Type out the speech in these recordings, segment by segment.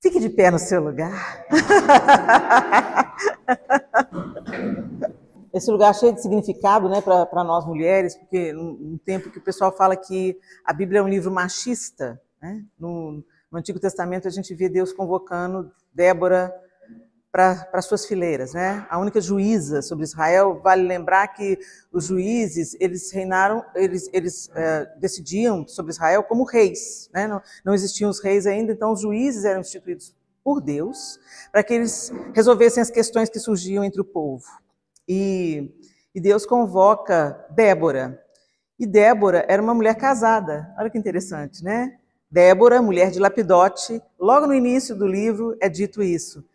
Fique de pé no seu lugar. Esse lugar é cheio de significado, né, para nós mulheres, porque num tempo que o pessoal fala que a Bíblia é um livro machista, né? No Antigo Testamento a gente vê Deus convocando Débora para suas fileiras, né? A única juíza sobre Israel. Vale lembrar que os juízes, eles reinaram, eles decidiam sobre Israel como reis, né? Não existiam os reis ainda, então os juízes eram instituídos por Deus para que eles resolvessem as questões que surgiam entre o povo. E Deus convoca Débora. E Débora era uma mulher casada. Olha que interessante, né? Débora, mulher de Lapidote, logo no início do livro é dito isso.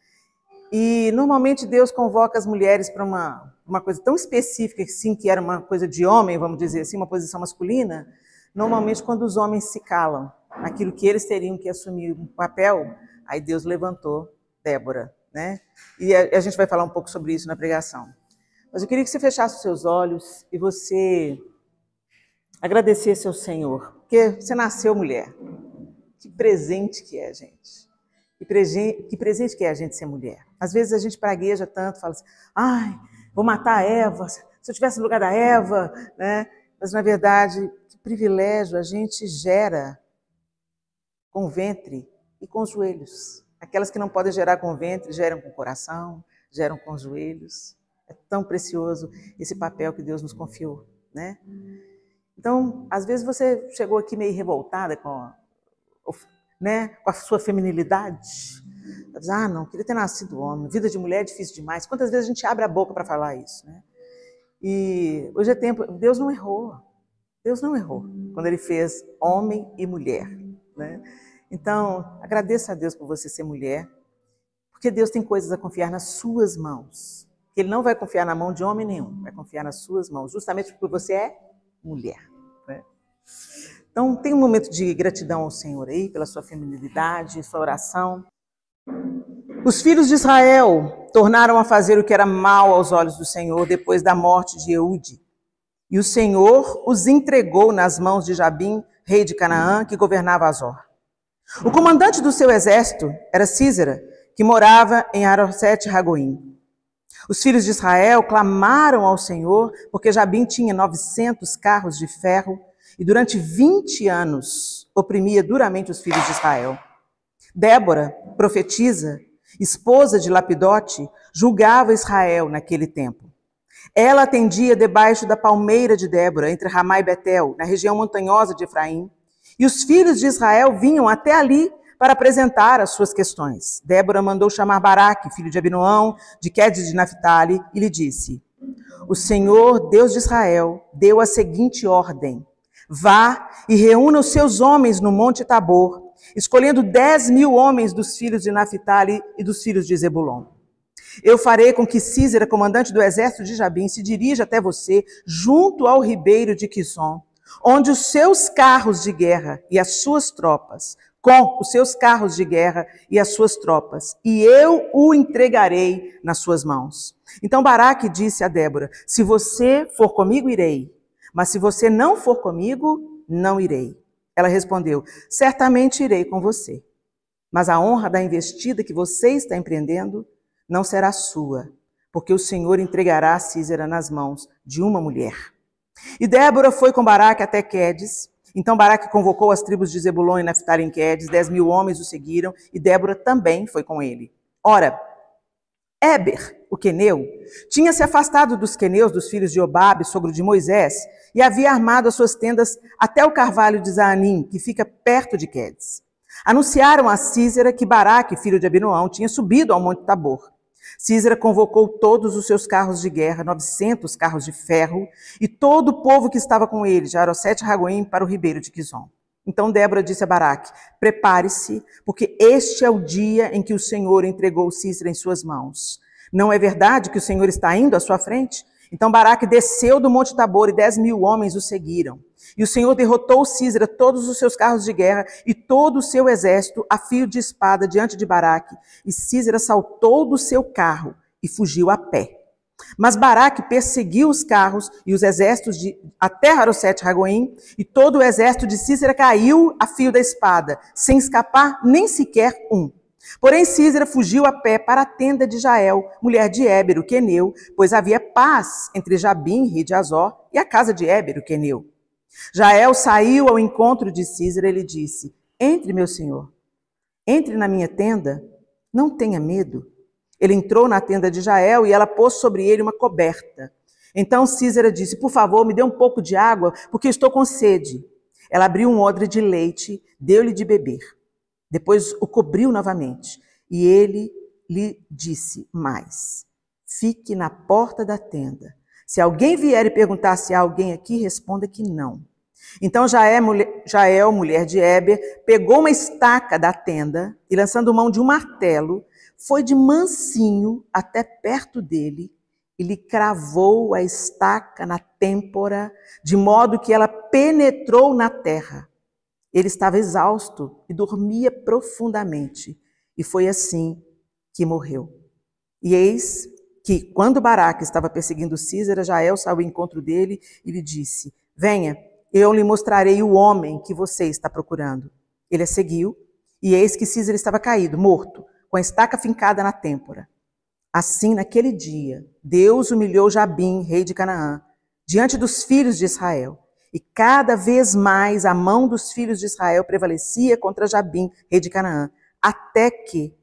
E normalmente Deus convoca as mulheres para uma coisa tão específica, assim, que era uma coisa de homem, vamos dizer assim, uma posição masculina, normalmente quando os homens se calam naquilo que eles teriam que assumir um papel, aí Deus levantou Débora, né? E a gente vai falar um pouco sobre isso na pregação. Mas eu queria que você fechasse os seus olhos e você agradecesse ao Senhor, porque você nasceu mulher. Que presente que é, gente. Que presente que é a gente ser mulher. Às vezes a gente pragueja tanto, fala assim, ai, vou matar a Eva, se eu tivesse no lugar da Eva, né? Mas na verdade, que privilégio a gente gera com o ventre e com os joelhos. Aquelas que não podem gerar com o ventre, geram com o coração, geram com os joelhos. É tão precioso esse papel que Deus nos confiou, né? Então, às vezes você chegou aqui meio revoltada com a sua feminilidade. Ah, não, queria ter nascido homem. Vida de mulher é difícil demais. Quantas vezes a gente abre a boca para falar isso, né? E hoje é tempo. Deus não errou. Deus não errou quando Ele fez homem e mulher, né? Então, agradeça a Deus por você ser mulher, porque Deus tem coisas a confiar nas suas mãos. Que Ele não vai confiar na mão de homem nenhum, vai confiar nas suas mãos, justamente porque você é mulher, né? Então, tem um momento de gratidão ao Senhor aí, pela sua feminilidade, sua oração. Os filhos de Israel tornaram a fazer o que era mal aos olhos do Senhor depois da morte de Eude. E o Senhor os entregou nas mãos de Jabim, rei de Canaã, que governava Azor. O comandante do seu exército era Sísera, que morava em Harosete-Ragoim. Os filhos de Israel clamaram ao Senhor, porque Jabim tinha 900 carros de ferro e durante 20 anos oprimia duramente os filhos de Israel. Débora, profetisa, esposa de Lapidote, julgava Israel naquele tempo. Ela atendia debaixo da palmeira de Débora, entre Ramá e Betel, na região montanhosa de Efraim, e os filhos de Israel vinham até ali para apresentar as suas questões. Débora mandou chamar Baraque, filho de Abinoão, de Quedes de Naphtali, e lhe disse: o Senhor, Deus de Israel, deu a seguinte ordem: vá e reúna os seus homens no Monte Tabor, escolhendo 10.000 homens dos filhos de Naphtali e dos filhos de Zebulon. Eu farei com que Sísera, comandante do exército de Jabim, se dirija até você, junto ao ribeiro de Quison, onde os seus carros de guerra e as suas tropas, com os seus carros de guerra e as suas tropas, e eu o entregarei nas suas mãos. Então Baraque disse a Débora: se você for comigo, irei, mas se você não for comigo, não irei. Ela respondeu: certamente irei com você, mas a honra da investida que você está empreendendo não será sua, porque o Senhor entregará a Sísera nas mãos de uma mulher. E Débora foi com Baraque até Quedes. Então Baraque convocou as tribos de Zebulon e Naphtali em Quedes, 10.000 homens o seguiram, e Débora também foi com ele. Ora, Éber, o queneu, tinha se afastado dos queneus dos filhos de Obabe, sogro de Moisés, e havia armado as suas tendas até o carvalho de Zaanim, que fica perto de Quedes. Anunciaram a Sísera que Baraque, filho de Abinoão, tinha subido ao Monte Tabor. Sísera convocou todos os seus carros de guerra, 900 carros de ferro, e todo o povo que estava com ele, de Harosete-Ragoim, para o ribeiro de Quison. Então Débora disse a Baraque: prepare-se, porque este é o dia em que o Senhor entregou Sísera em suas mãos. Não é verdade que o Senhor está indo à sua frente? Então Baraque desceu do Monte Tabor e 10.000 homens o seguiram. E o Senhor derrotou Sísera, todos os seus carros de guerra e todo o seu exército a fio de espada diante de Baraque. E Sísera saltou do seu carro e fugiu a pé. Mas Baraque perseguiu os carros e os exércitos até Harosete-Ragoim, e todo o exército de Sísera caiu a fio da espada, sem escapar nem sequer um. Porém, Sísera fugiu a pé para a tenda de Jael, mulher de Éber, o queneu, pois havia paz entre Jabim, rei de Azor, e a casa de Éber, o queneu. Jael saiu ao encontro de Sísera e lhe disse: entre, meu senhor, entre na minha tenda, não tenha medo. Ele entrou na tenda de Jael e ela pôs sobre ele uma coberta. Então Sísera disse: por favor, me dê um pouco de água, porque estou com sede. Ela abriu um odre de leite, deu-lhe de beber. Depois o cobriu novamente. E ele lhe disse mais: fique na porta da tenda. Se alguém vier e perguntar se há alguém aqui, responda que não. Então Jael, mulher de Éber, pegou uma estaca da tenda e, lançando mão de um martelo, foi de mansinho até perto dele e lhe cravou a estaca na têmpora, de modo que ela penetrou na terra. Ele estava exausto e dormia profundamente, e foi assim que morreu. E eis que, quando Baraque estava perseguindo Sísera, Jael saiu ao encontro dele e lhe disse: venha, eu lhe mostrarei o homem que você está procurando. Ele a seguiu, e eis que Sísera estava caído, morto, com a estaca fincada na têmpora. Assim, naquele dia, Deus humilhou Jabim, rei de Canaã, diante dos filhos de Israel. E cada vez mais a mão dos filhos de Israel prevalecia contra Jabim, rei de Canaã, até que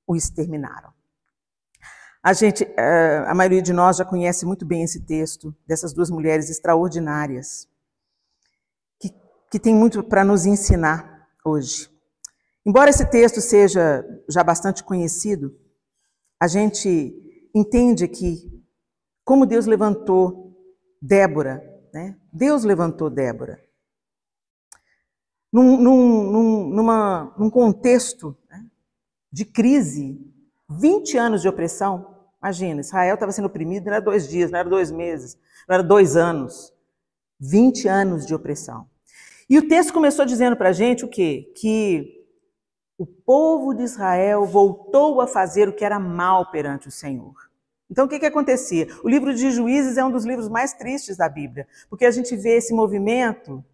o exterminaram. A maioria de nós já conhece muito bem esse texto dessas duas mulheres extraordinárias, que tem muito para nos ensinar hoje. Embora esse texto seja já bastante conhecido, a gente entende aqui como Deus levantou Débora, né? Deus levantou Débora num contexto, né, de crise, 20 anos de opressão. Imagina, Israel estava sendo oprimido, não era 2 dias, não era 2 meses, não era 2 anos. 20 anos de opressão. E o texto começou dizendo para a gente o quê? Que o povo de Israel voltou a fazer o que era mal perante o Senhor. Então, o que acontecia? O livro de Juízes é um dos livros mais tristes da Bíblia, porque a gente vê esse movimento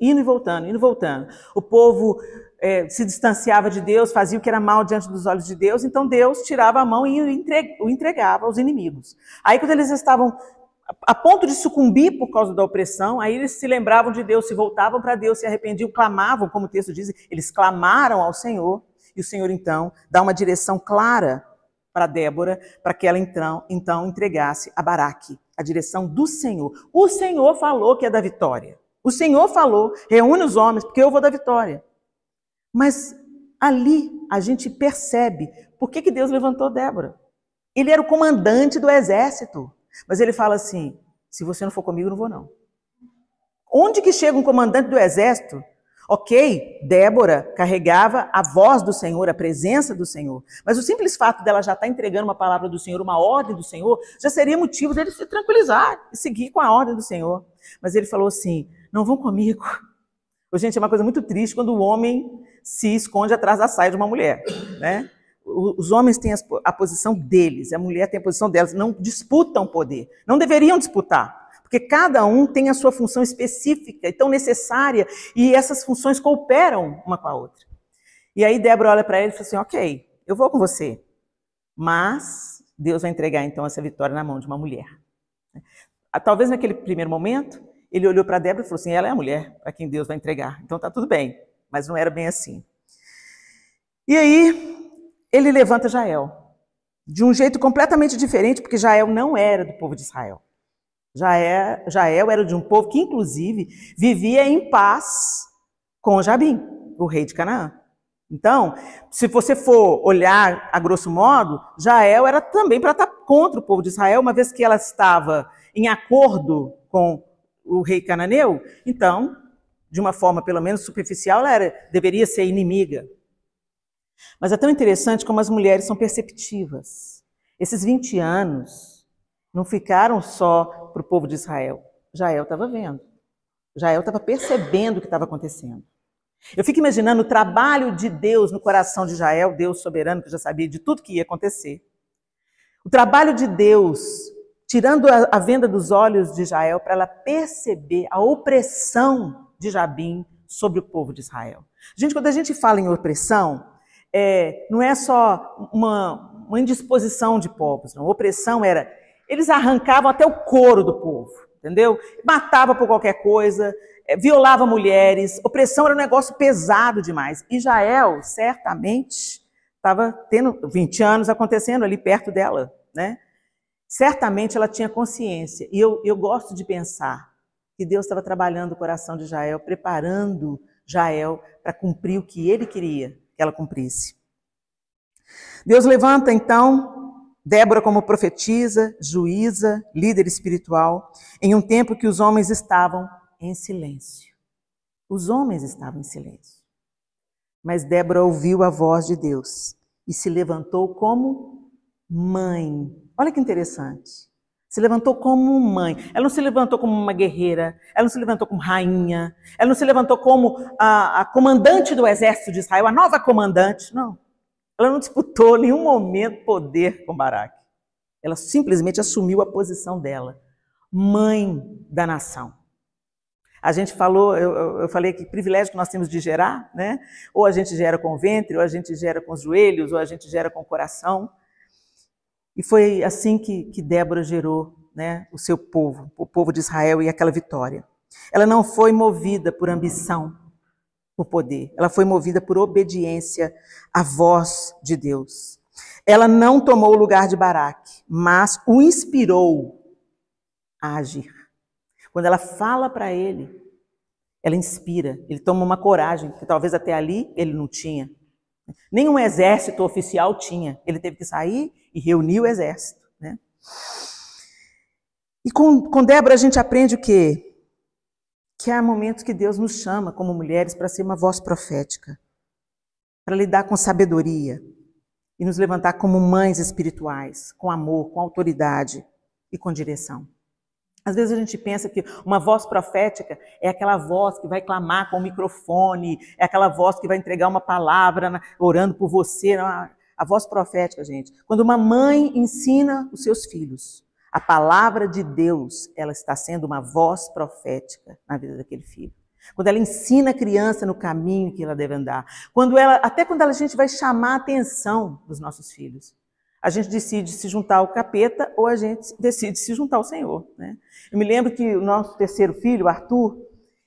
indo e voltando, indo e voltando. O povo se distanciava de Deus, fazia o que era mal diante dos olhos de Deus, então Deus tirava a mão e o entregava aos inimigos. Aí, quando eles estavam a ponto de sucumbir por causa da opressão, aí eles se lembravam de Deus, se voltavam para Deus, se arrependiam, clamavam, como o texto diz, eles clamaram ao Senhor, e o Senhor então dá uma direção clara para Débora, para que ela então entregasse a Baraque, a direção do Senhor. O Senhor falou que é da vitória. O Senhor falou: reúne os homens, porque eu vou dar vitória. Mas ali a gente percebe por que Deus levantou Débora. Ele era o comandante do exército. Mas ele fala assim: se você não for comigo, eu não vou não. Onde que chega um comandante do exército? Ok, Débora carregava a voz do Senhor, a presença do Senhor. Mas o simples fato dela já estar entregando uma palavra do Senhor, uma ordem do Senhor, já seria motivo dele se tranquilizar e seguir com a ordem do Senhor. Mas ele falou assim: não vão comigo. Gente, é uma coisa muito triste quando o homem se esconde atrás da saia de uma mulher, né? Os homens têm a posição deles, a mulher tem a posição delas, não disputam poder, não deveriam disputar, porque cada um tem a sua função específica e tão necessária, e essas funções cooperam uma com a outra. E aí Débora olha para ele e fala assim: ok, eu vou com você, mas Deus vai entregar então essa vitória na mão de uma mulher. Talvez naquele primeiro momento, ele olhou para Débora e falou assim: ela é a mulher para quem Deus vai entregar, então tá tudo bem, mas não era bem assim. E aí ele levanta Jael, de um jeito completamente diferente, porque Jael não era do povo de Israel. Jael era de um povo que, inclusive, vivia em paz com Jabim, o rei de Canaã. Então, se você for olhar a grosso modo, Jael era também para estar contra o povo de Israel, uma vez que ela estava em acordo com o rei cananeu, então, de uma forma pelo menos superficial, ela deveria ser inimiga. Mas é tão interessante como as mulheres são perceptivas. Esses 20 anos não ficaram só para o povo de Israel. Jael estava vendo. Jael estava percebendo o que estava acontecendo. Eu fico imaginando o trabalho de Deus no coração de Jael, Deus soberano, que já sabia de tudo que ia acontecer. O trabalho de Deus, tirando a venda dos olhos de Jael, para ela perceber a opressão de Jabim sobre o povo de Israel. Gente, quando a gente fala em opressão, não é só uma indisposição de povos, não. A opressão era, eles arrancavam até o couro do povo, entendeu? Matava por qualquer coisa, violava mulheres, opressão era um negócio pesado demais. Israel, certamente, estava tendo 20 anos acontecendo ali perto dela, né? Certamente ela tinha consciência. E eu gosto de pensar que Deus estava trabalhando o coração de Jael, preparando Jael para cumprir o que ele queria que ela cumprisse. Deus levanta, então, Débora como profetisa, juíza, líder espiritual, em um tempo que os homens estavam em silêncio. Os homens estavam em silêncio. Mas Débora ouviu a voz de Deus e se levantou como mãe. Olha que interessante. Se levantou como mãe. Ela não se levantou como uma guerreira, ela não se levantou como rainha, ela não se levantou como a comandante do exército de Israel, a nova comandante, não. Ela não disputou em nenhum momento poder com Baraque. Ela simplesmente assumiu a posição dela, mãe da nação. A gente falou, eu falei que privilégio que nós temos de gerar, né? Ou a gente gera com o ventre, ou a gente gera com os joelhos, ou a gente gera com o coração. E foi assim que Débora gerou, né, o seu povo, o povo de Israel e aquela vitória. Ela não foi movida por ambição, por poder. Ela foi movida por obediência à voz de Deus. Ela não tomou o lugar de Baraque, mas o inspirou a agir. Quando ela fala para ele, ela inspira. Ele toma uma coragem que talvez até ali ele não tinha. Nenhum exército oficial tinha. Ele teve que sair e reunir o exército, né? E com Débora a gente aprende o quê? Que há momentos que Deus nos chama como mulheres para ser uma voz profética, para lidar com sabedoria e nos levantar como mães espirituais, com amor, com autoridade e com direção. Às vezes a gente pensa que uma voz profética é aquela voz que vai clamar com o microfone, é aquela voz que vai entregar uma palavra orando por você. Não, a voz profética, gente, quando uma mãe ensina os seus filhos a palavra de Deus, ela está sendo uma voz profética na vida daquele filho. Quando ela ensina a criança no caminho que ela deve andar. Até quando a gente vai chamar a atenção dos nossos filhos. A gente decide se juntar ao capeta ou a gente decide se juntar ao Senhor, né? Eu me lembro que o nosso terceiro filho, Arthur,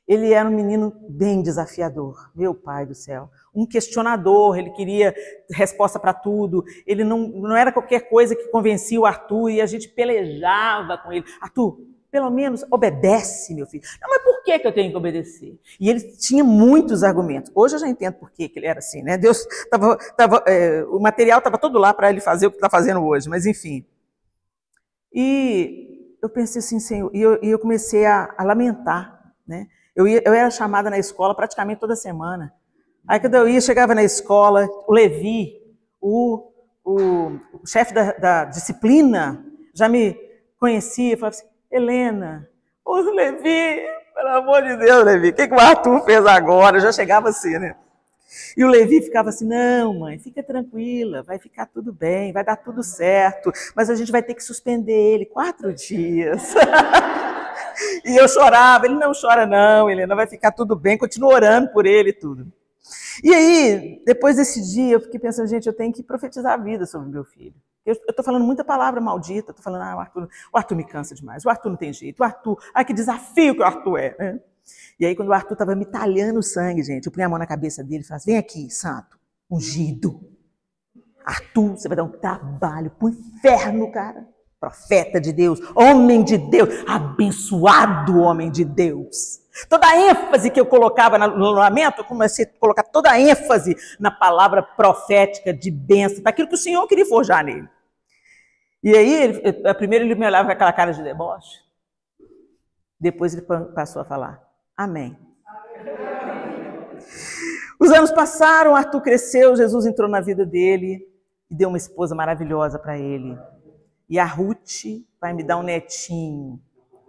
ele era um menino bem desafiador. Meu pai do céu. Um questionador, ele queria resposta para tudo. Ele não era qualquer coisa que convencia o Arthur e a gente pelejava com ele. Arthur, pelo menos obedece, meu filho. Não, mas por que eu tenho que obedecer? E ele tinha muitos argumentos. Hoje eu já entendo por que ele era assim, né? Deus o material estava todo lá para ele fazer o que está fazendo hoje, mas enfim. E eu pensei assim, Senhor, e eu comecei a lamentar, né? Eu era chamada na escola praticamente toda semana. Aí quando eu ia, chegava na escola, o Levi, o chefe da disciplina, já me conhecia, falava assim, Helena, ô Levi, pelo amor de Deus, Levi, o que o Arthur fez agora? Eu já chegava assim, né? E o Levi ficava assim, não, mãe, fica tranquila, vai ficar tudo bem, vai dar tudo certo, mas a gente vai ter que suspender ele 4 dias. E eu chorava, ele não chora não, Helena, vai ficar tudo bem, continuo orando por ele e tudo. E aí, depois desse dia, eu fiquei pensando, gente, eu tenho que profetizar a vida sobre o meu filho. Eu estou falando muita palavra maldita, estou falando, o Arthur me cansa demais, o Arthur não tem jeito, o Arthur, que desafio que o Arthur é, né? E aí, quando o Arthur estava me talhando o sangue, gente, eu punha a mão na cabeça dele e falava, vem aqui, santo, ungido. Arthur, você vai dar um trabalho pro inferno, cara. Profeta de Deus, homem de Deus, abençoado homem de Deus. Toda a ênfase que eu colocava no lamento, eu comecei a colocar toda a ênfase na palavra profética de bênção, daquilo que o Senhor queria forjar nele. E aí, primeiro ele me olhava com aquela cara de deboche, depois ele passou a falar, amém. Os anos passaram, Arthur cresceu, Jesus entrou na vida dele e deu uma esposa maravilhosa para ele. E a Ruth vai me dar um netinho,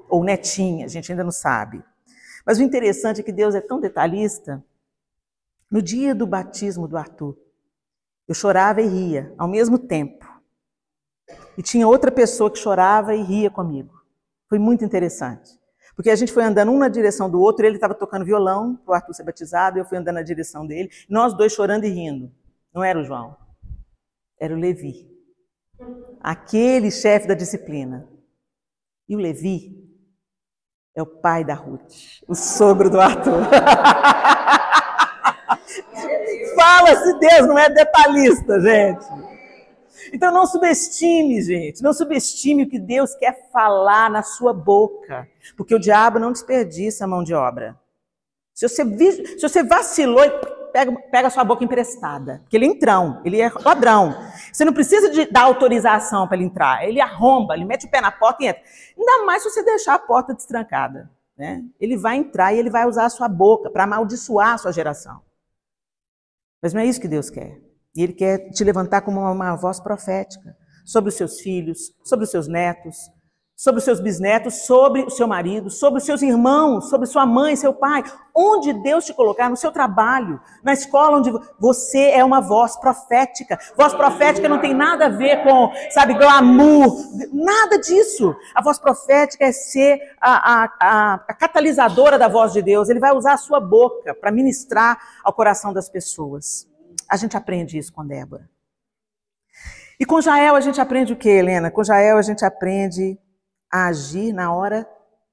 ou netinha, a gente ainda não sabe. Mas o interessante é que Deus é tão detalhista. No dia do batismo do Arthur, eu chorava e ria ao mesmo tempo. E tinha outra pessoa que chorava e ria comigo. Foi muito interessante. Porque a gente foi andando um na direção do outro, ele estava tocando violão para o Arthur ser batizado, eu fui andando na direção dele, nós dois chorando e rindo. Não era o João, era o Levi. Aquele chefe da disciplina. E o Levi é o pai da Ruth, o sogro do Arthur. Fala se Deus não é detalhista, gente. Então não subestime, gente. Não subestime o que Deus quer falar na sua boca. Porque o diabo não desperdiça a mão de obra. Se você vacilou, pega a sua boca emprestada. Porque ele é entrão, ele é ladrão. Você não precisa dar autorização para ele entrar. Ele arromba, ele mete o pé na porta e entra. Ainda mais se você deixar a porta destrancada. Né? Ele vai entrar e ele vai usar a sua boca para amaldiçoar a sua geração. Mas não é isso que Deus quer. E Ele quer te levantar como uma voz profética sobre os seus filhos, sobre os seus netos, sobre os seus bisnetos, sobre o seu marido, sobre os seus irmãos, sobre sua mãe, seu pai. Onde Deus te colocar, no seu trabalho, na escola onde você é uma voz profética. Voz profética não tem nada a ver com, sabe, glamour, nada disso. A voz profética é ser a catalisadora da voz de Deus. Ele vai usar a sua boca para ministrar ao coração das pessoas. A gente aprende isso com Débora. E com Jael a gente aprende o quê, Helena? Com Jael a gente aprende a agir na hora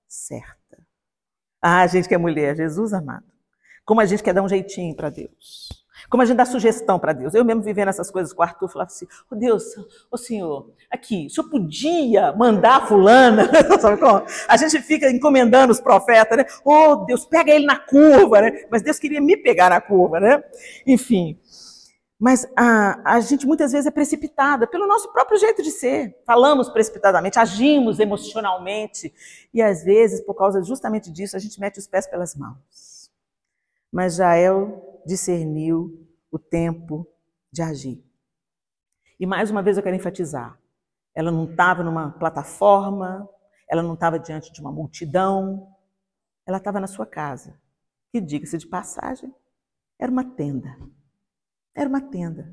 certa. Ah, a gente que é mulher, Jesus amado. Como a gente quer dar um jeitinho para Deus. Como a gente dá sugestão para Deus. Eu mesmo vivendo essas coisas com o Arthur, falava assim, ô Deus, ô Senhor, aqui, o Senhor podia mandar fulana? Sabe como? A gente fica encomendando os profetas, né? Ô Deus, pega ele na curva, né? Mas Deus queria me pegar na curva, né? Enfim. Mas a gente muitas vezes é precipitada pelo nosso próprio jeito de ser. Falamos precipitadamente, agimos emocionalmente. E às vezes, por causa justamente disso, a gente mete os pés pelas mãos. Mas Jael discerniu o tempo de agir. E mais uma vez eu quero enfatizar. Ela não estava numa plataforma, ela não estava diante de uma multidão. Ela estava na sua casa. Que, diga-se de passagem, era uma tenda. Era uma tenda.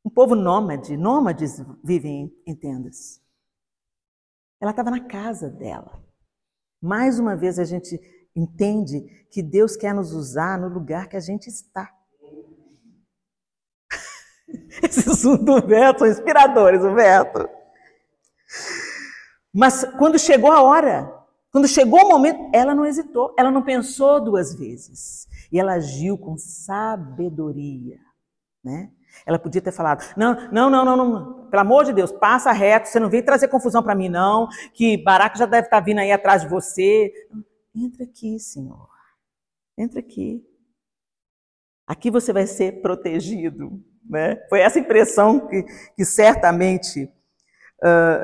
Um povo nômade, nômades vivem em tendas. Ela estava na casa dela. Mais uma vez a gente entende que Deus quer nos usar no lugar que a gente está. Esses do Beto são inspiradores, o Beto. Mas quando chegou a hora, quando chegou o momento, ela não hesitou, ela não pensou duas vezes. E ela agiu com sabedoria. Né? Ela podia ter falado, não, pelo amor de Deus, passa reto, você não vem trazer confusão para mim não, que Baraque já deve estar vindo aí atrás de você. Entra aqui, Senhor, entra aqui. Aqui você vai ser protegido. Né? Foi essa impressão que certamente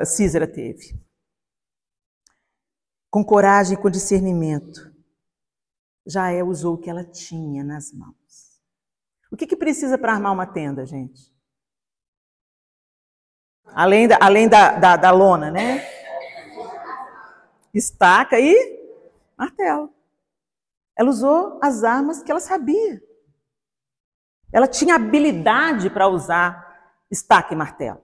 Císara teve. Com coragem e com discernimento, Jael usou o que ela tinha nas mãos. O que precisa para armar uma tenda, gente? Além da lona, né? Estaca e martelo. Ela usou as armas que ela sabia. Ela tinha habilidade para usar estaca e martelo.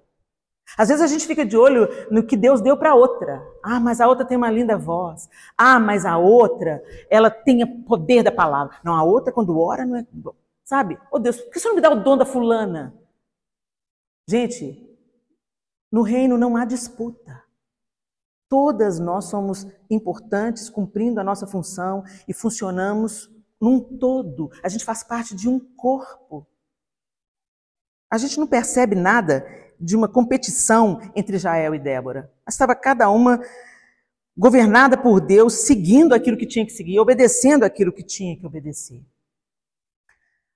Às vezes a gente fica de olho no que Deus deu para outra. Ah, mas a outra tem uma linda voz. Ah, mas a outra, ela tem o poder da palavra. Não, a outra quando ora não é... Sabe? Oh Deus, por que você não me dá o dom da fulana? Gente, no reino não há disputa. Todas nós somos importantes, cumprindo a nossa função e funcionamos num todo. A gente faz parte de um corpo. A gente não percebe nada de uma competição entre Jael e Débora. Estava cada uma governada por Deus, seguindo aquilo que tinha que seguir, obedecendo aquilo que tinha que obedecer.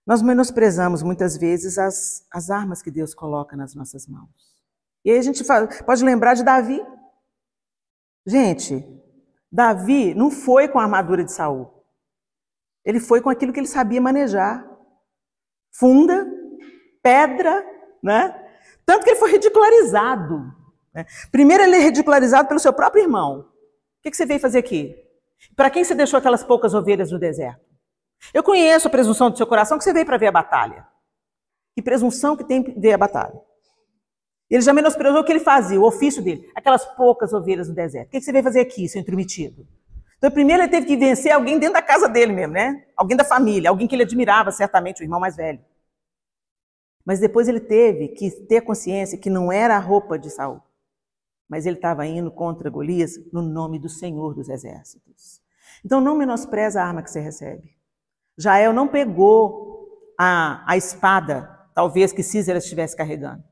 Nós menosprezamos muitas vezes as armas que Deus coloca nas nossas mãos. E aí a gente pode lembrar de Davi. Gente, Davi não foi com a armadura de Saul. Ele foi com aquilo que ele sabia manejar. Funda, pedra, né? Tanto que ele foi ridicularizado. Né? Primeiro ele é ridicularizado pelo seu próprio irmão. O que você veio fazer aqui? Para quem você deixou aquelas poucas ovelhas no deserto? Eu conheço a presunção do seu coração que você veio para ver a batalha. Que presunção que tem de ver a batalha. Ele já menosprezou o que ele fazia, o ofício dele. Aquelas poucas ovelhas no deserto. O que você veio fazer aqui, seu intrometido? Então, primeiro ele teve que vencer alguém dentro da casa dele mesmo, né? Alguém da família, alguém que ele admirava, certamente, o irmão mais velho. Mas depois ele teve que ter consciência que não era a roupa de Saul, mas ele estava indo contra Golias no nome do Senhor dos Exércitos. Então não menospreza a arma que você recebe. Jael não pegou a espada, talvez que Císera estivesse carregando.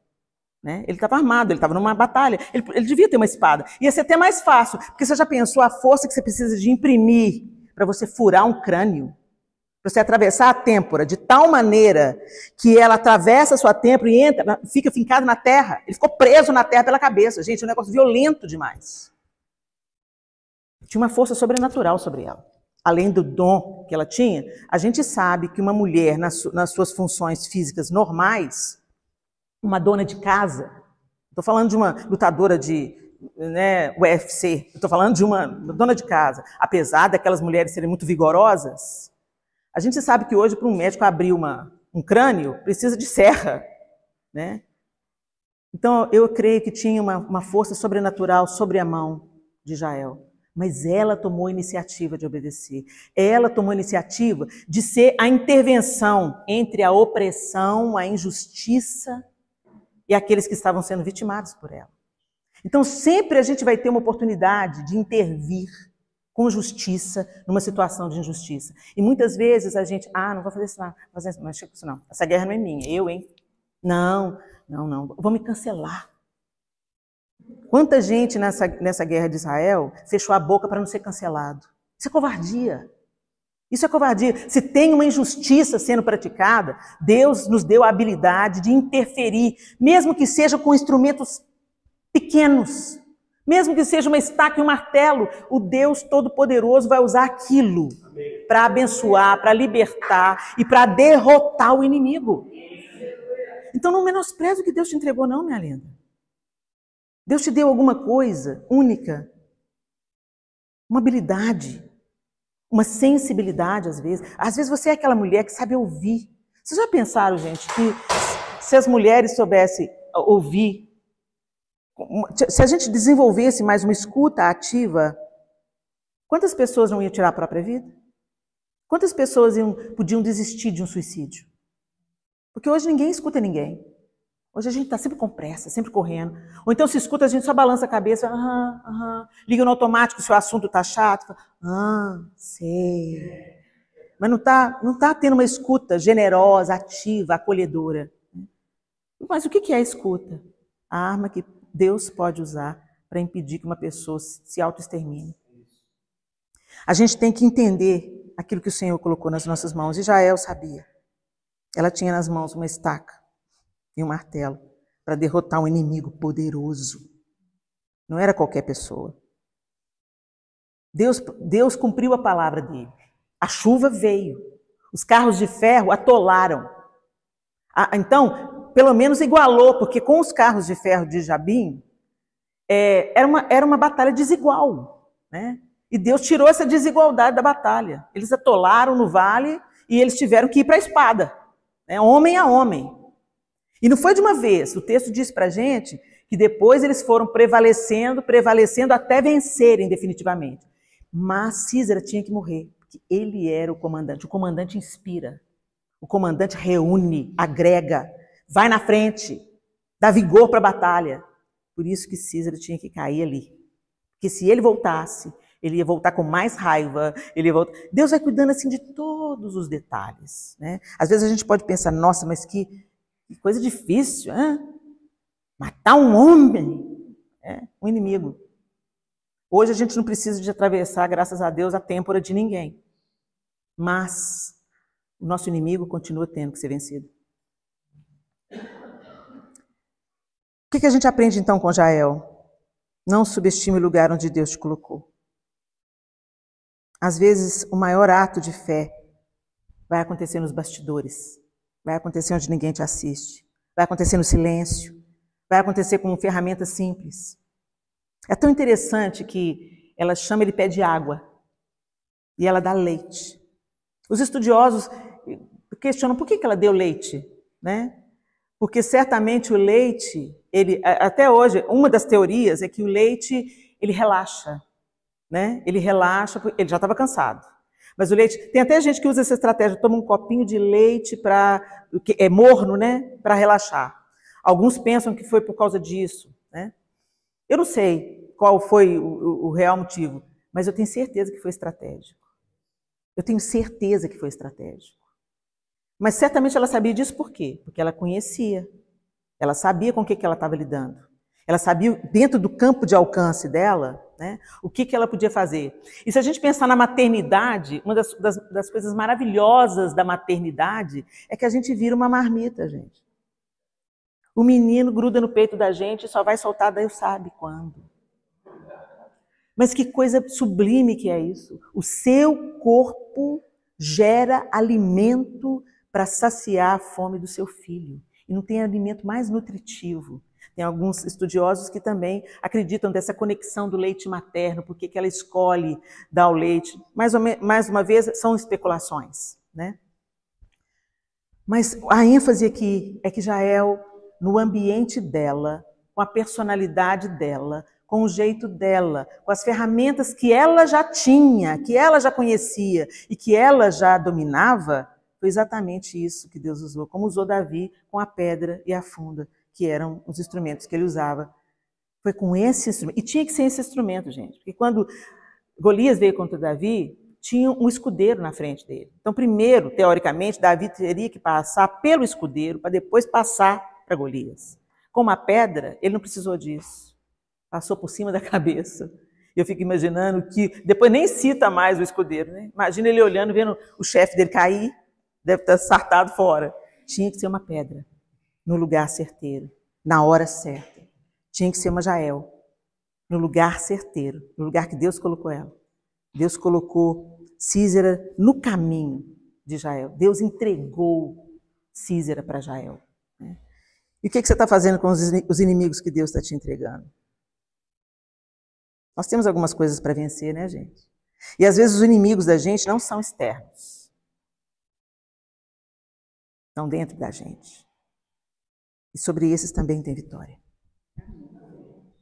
Né? Ele estava armado, ele estava numa batalha, ele devia ter uma espada. Ia ser até mais fácil, porque você já pensou a força que você precisa de imprimir para você furar um crânio? Para você atravessar a têmpora de tal maneira que ela atravessa a sua têmpora e entra, fica fincado na terra. Ele ficou preso na terra pela cabeça. Gente, é um negócio violento demais. Tinha uma força sobrenatural sobre ela. Além do dom que ela tinha, a gente sabe que uma mulher, nas suas funções físicas normais, uma dona de casa, estou falando de uma lutadora de UFC, estou falando de uma dona de casa, apesar daquelas mulheres serem muito vigorosas, a gente sabe que hoje, para um médico abrir um crânio, precisa de serra, né? Então, eu creio que tinha uma força sobrenatural sobre a mão de Jael. Mas ela tomou a iniciativa de obedecer. Ela tomou a iniciativa de ser a intervenção entre a opressão, a injustiça e aqueles que estavam sendo vitimados por ela. Então, sempre a gente vai ter uma oportunidade de intervir com justiça numa situação de injustiça. E muitas vezes a gente, não vou fazer isso não, não chega com isso não. Essa guerra não é minha, eu, hein? Não, vou me cancelar. Quanta gente nessa guerra de Israel fechou a boca para não ser cancelado? Isso é covardia. Isso é covardia. Se tem uma injustiça sendo praticada, Deus nos deu a habilidade de interferir, mesmo que seja com instrumentos pequenos, mesmo que seja uma estaca e um martelo, o Deus Todo-Poderoso vai usar aquilo para abençoar, para libertar e para derrotar o inimigo. Então não menospreze o que Deus te entregou não, minha linda. Deus te deu alguma coisa única, uma habilidade, uma sensibilidade às vezes. Às vezes você é aquela mulher que sabe ouvir. Vocês já pensaram, gente, que se as mulheres soubessem ouvir, se a gente desenvolvesse mais uma escuta ativa, quantas pessoas não iam tirar a própria vida? Quantas pessoas podiam desistir de um suicídio? Porque hoje ninguém escuta ninguém. Hoje a gente está sempre com pressa, sempre correndo. Ou então se escuta, a gente só balança a cabeça, liga no automático se o assunto está chato, sei. Mas não tá tendo uma escuta generosa, ativa, acolhedora. Mas o que é a escuta? A arma que Deus pode usar para impedir que uma pessoa se autoextermine. A gente tem que entender aquilo que o Senhor colocou nas nossas mãos. E Jael sabia. Ela tinha nas mãos uma estaca e um martelo para derrotar um inimigo poderoso. Não era qualquer pessoa. Deus cumpriu a palavra dele. A chuva veio. Os carros de ferro atolaram. Então, pelo menos igualou, porque com os carros de ferro de Jabim, era uma batalha desigual, né? E Deus tirou essa desigualdade da batalha. Eles atolaram no vale e eles tiveram que ir para a espada, né? Homem a homem. E não foi de uma vez. O texto diz para a gente que depois eles foram prevalecendo até vencerem definitivamente. Mas Císera tinha que morrer, porque ele era o comandante. O comandante inspira. O comandante reúne, agrega, vai na frente, dá vigor para a batalha. Por isso que Císera tinha que cair ali. Porque se ele voltasse, ele ia voltar com mais raiva. Deus vai cuidando assim de todos os detalhes, né? Às vezes a gente pode pensar, nossa, mas que coisa difícil, hein? Matar um homem, um inimigo. Hoje a gente não precisa de atravessar, graças a Deus, a têmpora de ninguém. Mas o nosso inimigo continua tendo que ser vencido. O que a gente aprende então com Jael? Não subestime o lugar onde Deus te colocou. Às vezes, o maior ato de fé vai acontecer nos bastidores, vai acontecer onde ninguém te assiste, vai acontecer no silêncio, vai acontecer com ferramentas simples. É tão interessante que ela chama, ele pede água e ela dá leite. Os estudiosos questionam por que ela deu leite, né? Porque certamente o leite, até hoje, uma das teorias é que o leite, ele relaxa, né? Ele relaxa, porque ele já estava cansado. Mas o leite, tem até gente que usa essa estratégia, toma um copinho de leite que é morno, né, para relaxar. Alguns pensam que foi por causa disso, né? Eu não sei qual foi o real motivo, mas eu tenho certeza que foi estratégico. Eu tenho certeza que foi estratégico. Mas certamente ela sabia disso por quê? Porque ela conhecia. Ela sabia com o que ela estava lidando. Ela sabia, dentro do campo de alcance dela, né, o que ela podia fazer. E se a gente pensar na maternidade, uma das coisas maravilhosas da maternidade é que a gente vira uma marmita, gente. O menino gruda no peito da gente e só vai soltar Deus sabe quando. Mas que coisa sublime que é isso. O seu corpo gera alimento para saciar a fome do seu filho. E não tem alimento mais nutritivo. Tem alguns estudiosos que também acreditam dessa conexão do leite materno, porque que ela escolhe dar o leite. Mais uma vez, são especulações, né? Mas a ênfase aqui é que Jael, no ambiente dela, com a personalidade dela, com o jeito dela, com as ferramentas que ela já tinha, que ela já conhecia e que ela já dominava, foi exatamente isso que Deus usou, como usou Davi com a pedra e a funda, que eram os instrumentos que ele usava. Foi com esse instrumento. E tinha que ser esse instrumento, gente. Porque quando Golias veio contra Davi, tinha um escudeiro na frente dele. Então, primeiro, teoricamente, Davi teria que passar pelo escudeiro para depois passar para Golias. Com uma pedra, ele não precisou disso. Passou por cima da cabeça. Eu fico imaginando que depois nem cita mais o escudeiro, né? Imagina ele olhando, vendo o chefe dele cair, deve estar sartado fora. Tinha que ser uma pedra. No lugar certeiro, na hora certa. Tinha que ser uma Jael, no lugar certeiro, no lugar que Deus colocou ela. Deus colocou Sísera no caminho de Jael. Deus entregou Sísera para Jael. E o que você está fazendo com os inimigos que Deus está te entregando? Nós temos algumas coisas para vencer, né, gente? E às vezes os inimigos da gente não são externos. Estão dentro da gente. E sobre esses também tem vitória.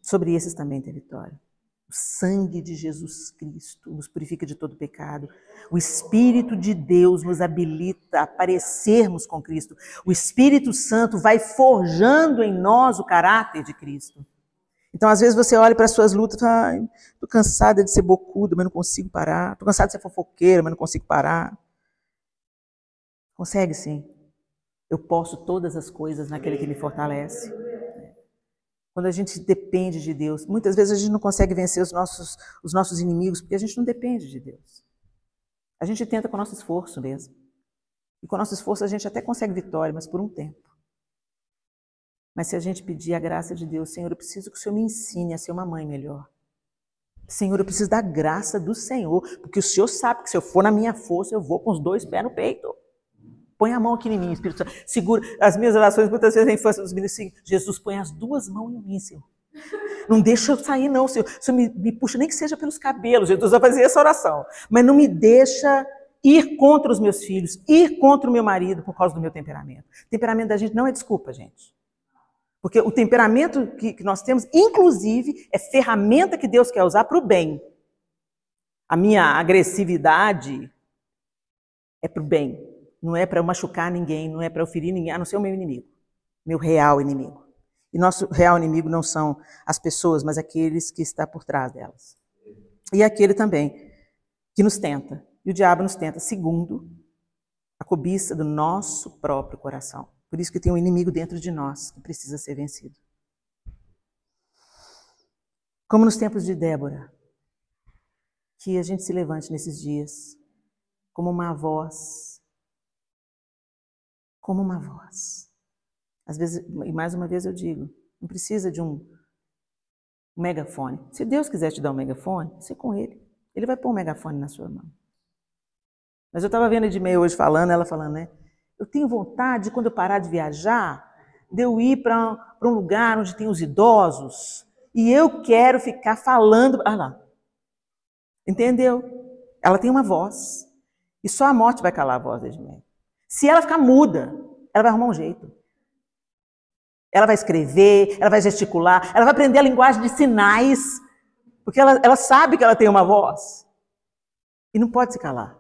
Sobre esses também tem vitória. O sangue de Jesus Cristo nos purifica de todo pecado. O Espírito de Deus nos habilita a parecermos com Cristo. O Espírito Santo vai forjando em nós o caráter de Cristo. Então, às vezes, você olha para as suas lutas e fala, estou cansada de ser bocuda, mas não consigo parar. Estou cansada de ser fofoqueira, mas não consigo parar. Consegue sim. Eu posso todas as coisas naquele que me fortalece. Quando a gente depende de Deus, muitas vezes a gente não consegue vencer os nossos inimigos porque a gente não depende de Deus. A gente tenta com o nosso esforço mesmo. E com o nosso esforço a gente até consegue vitória, mas por um tempo. Mas se a gente pedir a graça de Deus, Senhor, eu preciso que o Senhor me ensine a ser uma mãe melhor. Senhor, eu preciso da graça do Senhor, porque o Senhor sabe que se eu for na minha força, eu vou com os 2 pés no peito. Põe a mão aqui em mim, Espírito Santo. Segura. As minhas orações, muitas vezes na infância dos meninos, assim, Jesus, põe as 2 mãos em mim, Senhor. Não deixa eu sair, não, Senhor. O Senhor me puxa, nem que seja pelos cabelos. Jesus vai fazer essa oração. Mas não me deixa ir contra os meus filhos, ir contra o meu marido por causa do meu temperamento. O temperamento da gente não é desculpa, gente. Porque o temperamento que nós temos, inclusive, é ferramenta que Deus quer usar para o bem. A minha agressividade é para o bem. Não é para eu machucar ninguém, não é para eu ferir ninguém, a não ser o meu inimigo, meu real inimigo. E nosso real inimigo não são as pessoas, mas aqueles que estão por trás delas. E aquele também que nos tenta. E o diabo nos tenta, segundo a cobiça do nosso próprio coração. Por isso que tem um inimigo dentro de nós que precisa ser vencido. Como nos tempos de Débora, que a gente se levante nesses dias como uma voz. Como uma voz. Às vezes, e mais uma vez eu digo, não precisa de um megafone. Se Deus quiser te dar um megafone, você com ele. Ele vai pôr um megafone na sua mão. Mas eu estava vendo a Edmeia hoje falando, ela falando, né? Eu tenho vontade, quando eu parar de viajar, de eu ir para um lugar onde tem os idosos e eu quero ficar falando. Ah lá. Entendeu? Ela tem uma voz. E só a morte vai calar a voz da Edmeia. Se ela ficar muda, ela vai arrumar um jeito. Ela vai escrever, ela vai gesticular, ela vai aprender a linguagem de sinais, porque ela sabe que ela tem uma voz. E não pode se calar.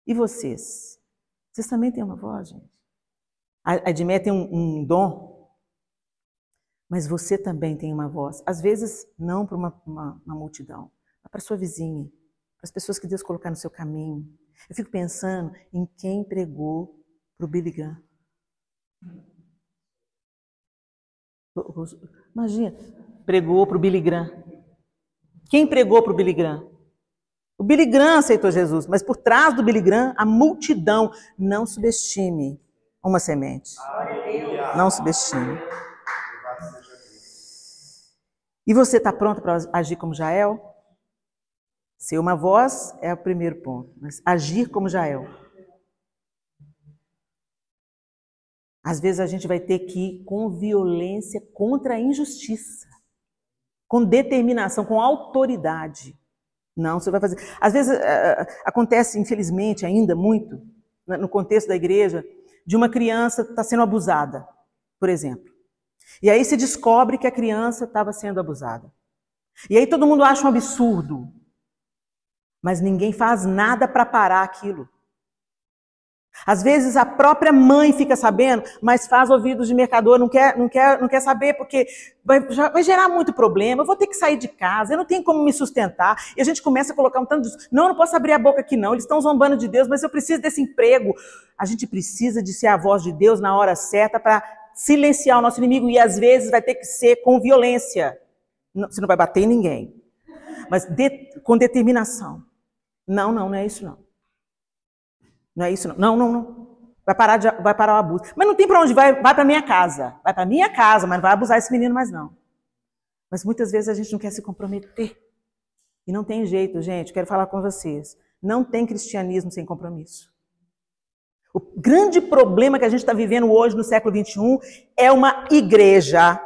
E vocês? Vocês também têm uma voz, gente? A Edmé tem um dom, mas você também tem uma voz. Às vezes, não para uma multidão, mas para sua vizinha, para as pessoas que Deus colocar no seu caminho. Eu fico pensando em quem pregou para o Billy Graham. Imagina, pregou para o Billy Graham. Quem pregou para o Billy Graham? O Billy Graham aceitou Jesus, mas por trás do Billy Graham, a multidão. Não subestime uma semente. Não subestime. E você está pronto para agir como Jael? Ser uma voz é o primeiro ponto, mas agir como Jael. Às vezes a gente vai ter que ir com violência contra a injustiça, com determinação, com autoridade. Não, você vai fazer. Às vezes acontece, infelizmente, ainda muito, no contexto da igreja, de uma criança estar sendo abusada, por exemplo. E aí se descobre que a criança estava sendo abusada. E aí todo mundo acha um absurdo. Mas ninguém faz nada para parar aquilo. Às vezes a própria mãe fica sabendo, mas faz ouvidos de mercador, não quer saber, porque vai gerar muito problema, eu vou ter que sair de casa, eu não tenho como me sustentar. E a gente começa a colocar um tanto de... Não posso abrir a boca aqui não, eles estão zombando de Deus, mas eu preciso desse emprego. A gente precisa de ser a voz de Deus na hora certa para silenciar o nosso inimigo, e às vezes vai ter que ser com violência. Você não vai bater em ninguém, mas com determinação. Não é isso não. Não é isso não. Não. Vai parar o abuso. Mas não tem para onde vai para minha casa. Vai para minha casa, mas não vai abusar esse menino mais não. Mas muitas vezes a gente não quer se comprometer. E não tem jeito, gente, quero falar com vocês. Não tem cristianismo sem compromisso. O grande problema que a gente está vivendo hoje no século XXI é uma igreja,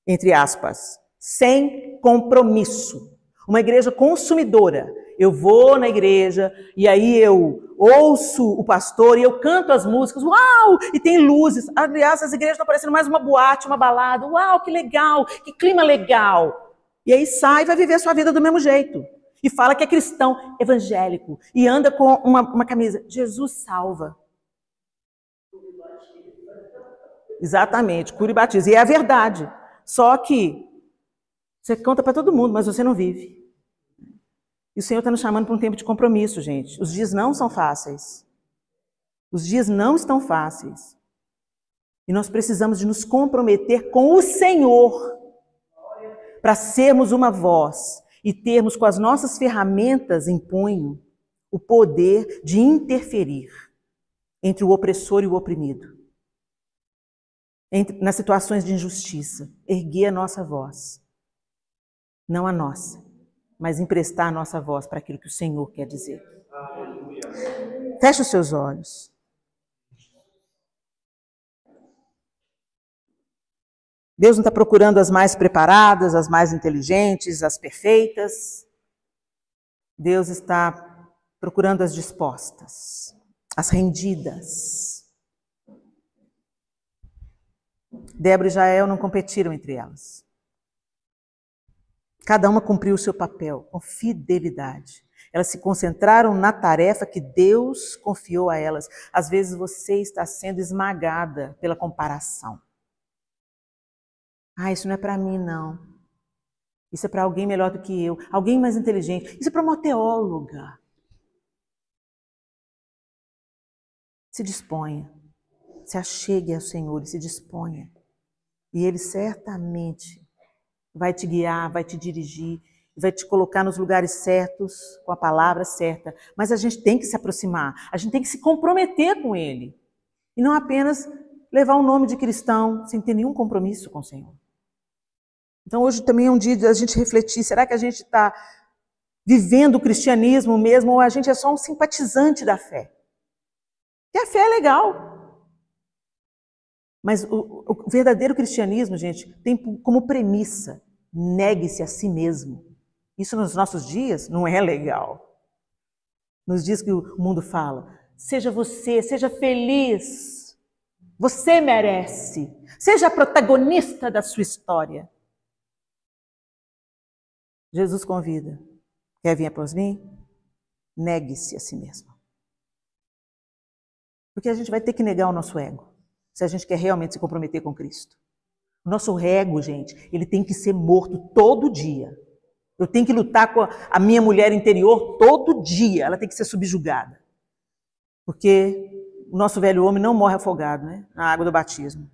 entre aspas, sem compromisso. Uma igreja consumidora. Eu vou na igreja e aí eu ouço o pastor e eu canto as músicas, uau, e tem luzes. Aliás, as igrejas estão parecendo mais uma boate, uma balada. Uau, que legal, que clima legal. E aí sai e vai viver a sua vida do mesmo jeito. E fala que é cristão evangélico e anda com uma camisa. Jesus salva. Exatamente, cura e batiza. E é a verdade. Só que você conta para todo mundo, mas você não vive. E o Senhor está nos chamando para um tempo de compromisso, gente. Os dias não são fáceis. Os dias não estão fáceis. E nós precisamos de nos comprometer com o Senhor para sermos uma voz e termos com as nossas ferramentas em punho o poder de interferir entre o opressor e o oprimido. Nas situações de injustiça, erguer a nossa voz. Não a nossa, mas emprestar a nossa voz para aquilo que o Senhor quer dizer. Aleluia. Feche os seus olhos. Deus não está procurando as mais preparadas, as mais inteligentes, as perfeitas. Deus está procurando as dispostas, as rendidas. Débora e Jael não competiram entre elas. Cada uma cumpriu o seu papel com fidelidade. Elas se concentraram na tarefa que Deus confiou a elas. Às vezes você está sendo esmagada pela comparação. Isso não é para mim, não. Isso é para alguém melhor do que eu, alguém mais inteligente. Isso é para uma teóloga. Se disponha. Se achegue ao Senhor e se disponha. E Ele certamente vai te guiar, vai te dirigir, vai te colocar nos lugares certos, com a palavra certa. Mas a gente tem que se aproximar, a gente tem que se comprometer com Ele. E não apenas levar o nome de cristão sem ter nenhum compromisso com o Senhor. Então hoje também é um dia de a gente refletir, será que a gente está vivendo o cristianismo mesmo ou a gente é só um simpatizante da fé? E a fé é legal. Mas o verdadeiro cristianismo, gente, tem como premissa, negue-se a si mesmo. Isso nos nossos dias não é legal. Nos dias que o mundo fala, seja você, seja feliz. Você merece. Seja a protagonista da sua história. Jesus convida. Quer vir após mim? Negue-se a si mesmo. Porque a gente vai ter que negar o nosso ego, se a gente quer realmente se comprometer com Cristo. O nosso ego, gente, ele tem que ser morto todo dia. Eu tenho que lutar com a minha mulher interior todo dia. Ela tem que ser subjugada. Porque o nosso velho homem não morre afogado, né, na água do batismo.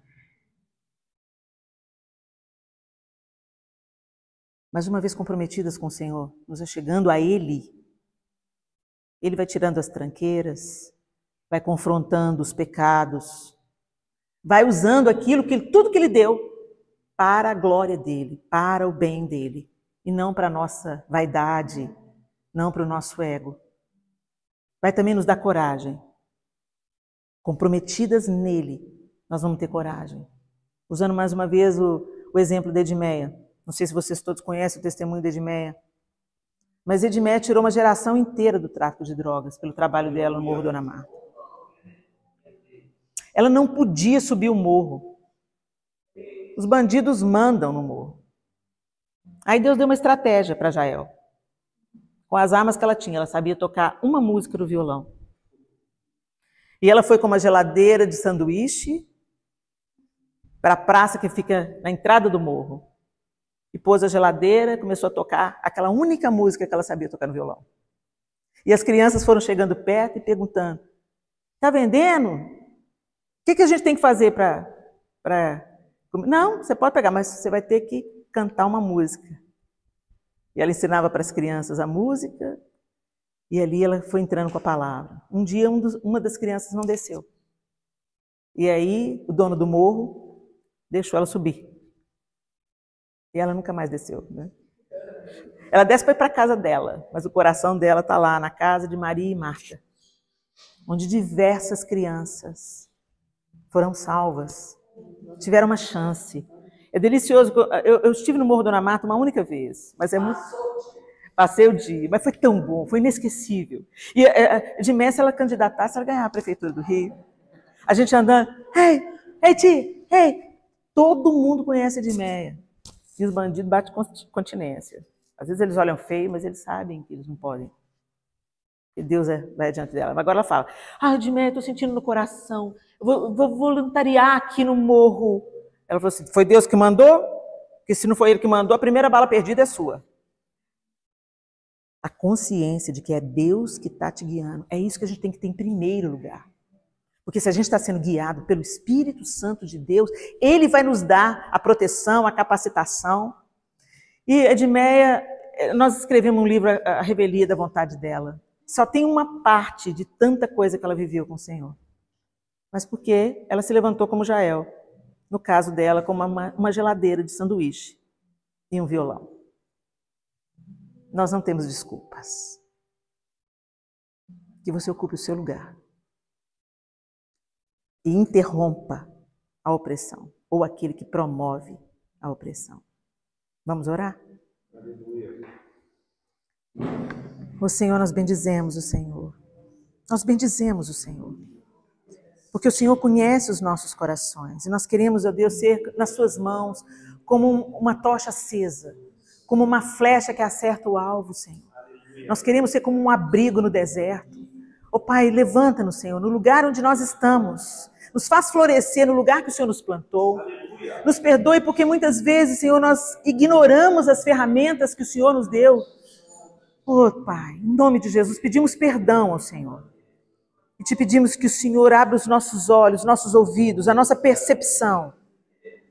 Mas uma vez comprometidas com o Senhor, nos chegando a Ele, Ele vai tirando as tranqueiras, vai confrontando os pecados, vai usando tudo que Ele deu para a glória dEle, para o bem dEle, e não para a nossa vaidade, não para o nosso ego. Vai também nos dar coragem. Comprometidas nele, nós vamos ter coragem. Usando mais uma vez o exemplo de Edmeia. Não sei se vocês todos conhecem o testemunho de Edmeia. Mas Edmeia tirou uma geração inteira do tráfico de drogas pelo trabalho dela no Morro Dona Marta. Ela não podia subir o morro. Os bandidos mandam no morro. Aí Deus deu uma estratégia para Jael. Com as armas que ela tinha, ela sabia tocar uma música no violão. E ela foi com uma geladeira de sanduíche para a praça que fica na entrada do morro. E pôs a geladeira, começou a tocar aquela única música que ela sabia tocar no violão. E as crianças foram chegando perto e perguntando: "Tá vendendo? O que a gente tem que fazer para... Não, você pode pegar, mas você vai ter que cantar uma música." E ela ensinava para as crianças a música, e ali ela foi entrando com a palavra. Um dia uma das crianças não desceu. E aí o dono do morro deixou ela subir. E ela nunca mais desceu, né? Ela desce para ir para a casa dela, mas o coração dela está lá na casa de Maria e Marta, onde diversas crianças foram salvas, tiveram uma chance. É delicioso. Eu estive no Morro Dona Marta uma única vez, mas é muito... Passei o dia, mas foi tão bom, foi inesquecível. E de Messi, ela candidatasse, ela ganhava a Prefeitura do Rio. A gente andando, ei, Ti, ei! Todo mundo conhece Edmeia. E os bandidos batem continência. Às vezes eles olham feio, mas eles sabem que eles não podem. E Deus vai adiante dela. Agora ela fala: Edmeia, estou sentindo no coração, eu vou voluntariar aqui no morro. Ela falou assim: foi Deus que mandou? Porque se não foi Ele que mandou, a primeira bala perdida é sua. A consciência de que é Deus que está te guiando, é isso que a gente tem que ter em primeiro lugar. Porque se a gente está sendo guiado pelo Espírito Santo de Deus, Ele vai nos dar a proteção, a capacitação. E Edmeia, nós escrevemos um livro, A Revelia da Vontade dela. Só tem uma parte de tanta coisa que ela viveu com o Senhor. Mas porque ela se levantou como Jael. No caso dela, como uma geladeira de sanduíche e um violão. Nós não temos desculpas. Que você ocupe o seu lugar. E interrompa a opressão, ou aquele que promove a opressão. Vamos orar? O Senhor, nós bendizemos o Senhor. Nós bendizemos o Senhor. Porque o Senhor conhece os nossos corações. E nós queremos, ó Deus, ser nas suas mãos como uma tocha acesa, como uma flecha que acerta o alvo, Senhor. Nós queremos ser como um abrigo no deserto. Ó Pai, levanta-nos, Senhor, no lugar onde nós estamos. Nos faz florescer no lugar que o Senhor nos plantou. Nos perdoe porque muitas vezes, Senhor, nós ignoramos as ferramentas que o Senhor nos deu. Ó Pai, em nome de Jesus, pedimos perdão ao Senhor. E te pedimos que o Senhor abra os nossos olhos, nossos ouvidos, a nossa percepção,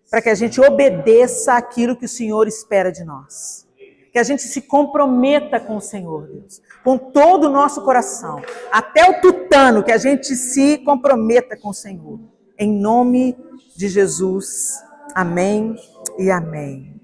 para que a gente obedeça aquilo que o Senhor espera de nós. Que a gente se comprometa com o Senhor, Deus, com todo o nosso coração, até o tutano, que a gente se comprometa com o Senhor. Em nome de Jesus, amém e amém.